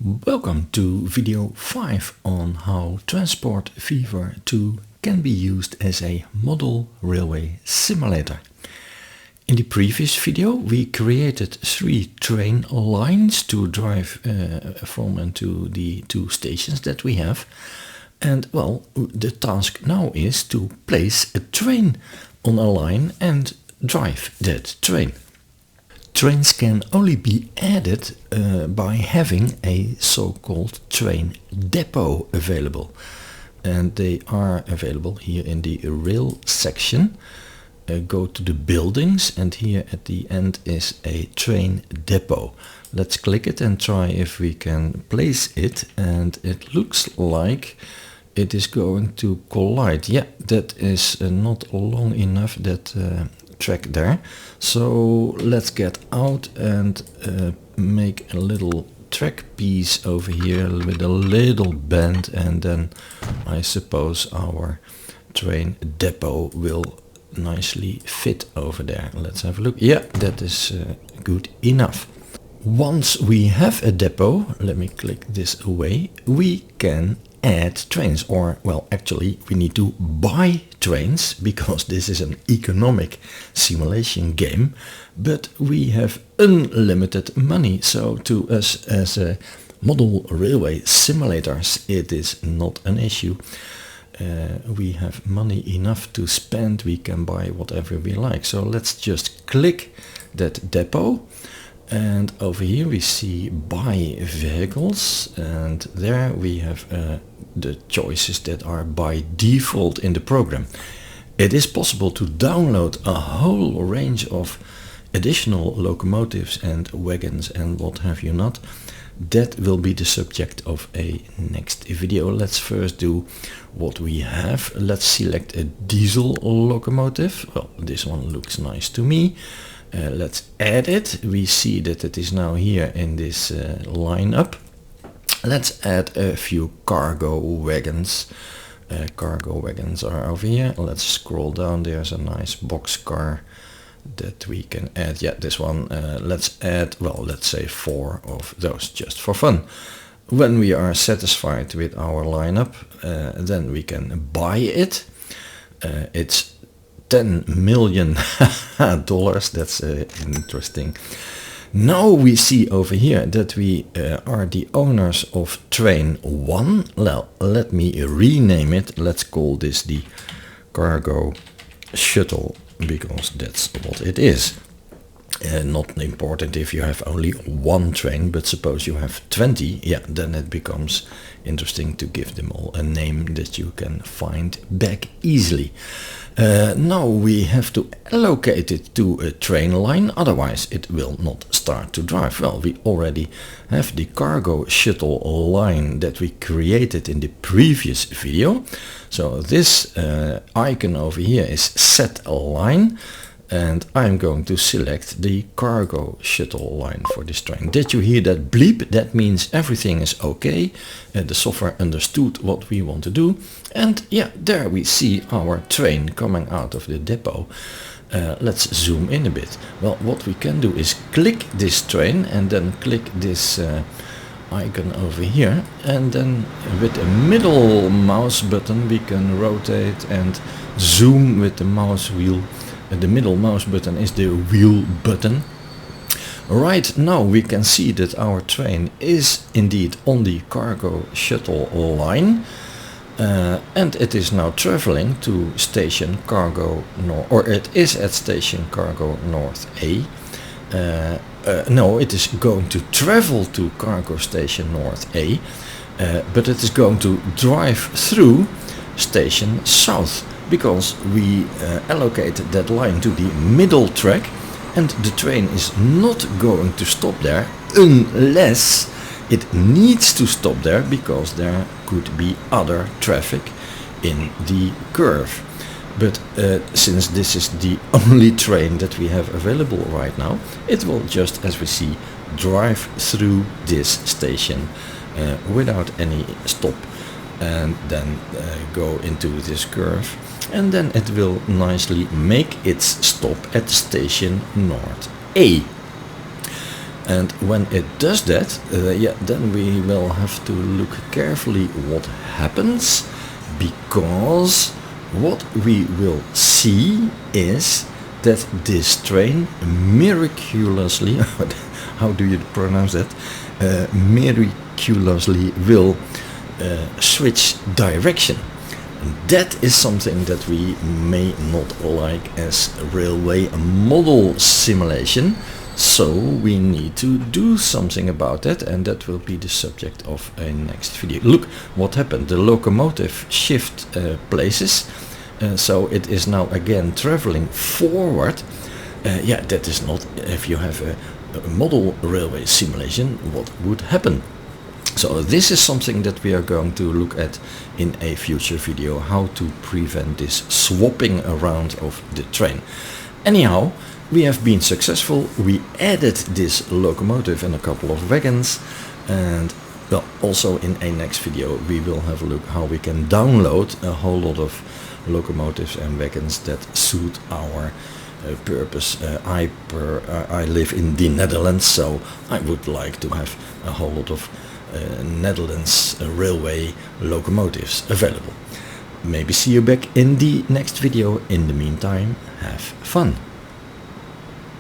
Welcome to video 5 on how Transport Fever 2 can be used as a model railway simulator. In the previous video we created 3 train lines to drive from and to the 2 stations that we have. And well, the task now is to place a train on a line and drive that train. Trains can only be added by having a so-called train depot available. And they are available here in the rail section. Go to the buildings and here at the end is a train depot. Let's click it and try if we can place it, and it looks like it is going to collide. Yeah, that is not long enough, that track there. So let's get out and make a little track piece over here with a little bend, and then I suppose our train depot will nicely fit over there. Let's have a look. Yeah, that is good enough. Once we have a depot, let me click this away, we can add trains, or well, actually we need to buy trains because this is an economic simulation game, but we have unlimited money. So to us as a model railway simulators, it is not an issue. We have money enough to spend, we can buy whatever we like. So let's just click that depot, and over here we see buy vehicles, and there we have the choices that are by default in the program. It is possible to download a whole range of additional locomotives and wagons and what have you not. That will be the subject of a next video. Let's first do what we have. Let's select a diesel locomotive. Well, this one looks nice to me. Let's add it. We see that it is now here in this lineup. Let's add a few cargo wagons. Cargo wagons are over here. Let's scroll down. There's a nice boxcar that we can add. Yeah, this one. Let's add, well, let's say 4 of those just for fun. When we are satisfied with our lineup, then we can buy it. It's $10 million. That's interesting. Now we see over here that we are the owners of train 1. Well, let me rename it. Let's call this the cargo shuttle, because that's what it is. Not important if you have only 1 train, but suppose you have 20, yeah, then it becomes interesting to give them all a name that you can find back easily. Now we have to allocate it to a train line, otherwise it will not start to drive. Well, we already have the cargo shuttle line that we created in the previous video. So this icon over here is set a line, and I'm going to select the cargo shuttle line for this train. Did you hear that bleep? That means everything is okay. The software understood what we want to do. And yeah, there we see our train coming out of the depot. Let's zoom in a bit. Well, what we can do is click this train and then click this icon over here, and then with the middle mouse button we can rotate and zoom with the mouse wheel. The middle mouse button is the wheel button. Right now we can see that our train is indeed on the cargo shuttle line, and it is now traveling to station cargo north, or it is at station cargo north A. No, it is going to travel to cargo station north A, but it is going to drive through station south, because we allocated that line to the middle track, and the train is not going to stop there unless it needs to stop there, because there could be other traffic in the curve. But since this is the only train that we have available right now, it will just, as we see, drive through this station without any stop, and then go into this curve, and then it will nicely make its stop at station North A. And when it does that, yeah, then we will have to look carefully what happens, because what we will see is that this train miraculously, how do you pronounce that? Miraculously will switch direction. And that is something that we may not like as railway model simulation. So we need to do something about that, and that will be the subject of a next video. Look what happened. The locomotive shift places, so it is now again traveling forward. Yeah, that is not, if you have a model railway simulation, what would happen. So this is something that we are going to look at in a future video, how to prevent this swapping around of the train. Anyhow, we have been successful. We added this locomotive and a couple of wagons, and well, also in a next video we will have a look how we can download a whole lot of locomotives and wagons that suit our purpose. I live in the Netherlands, so I would like to have a whole lot of Netherlands railway locomotives available. Maybe see you back in the next video. In the meantime, have fun.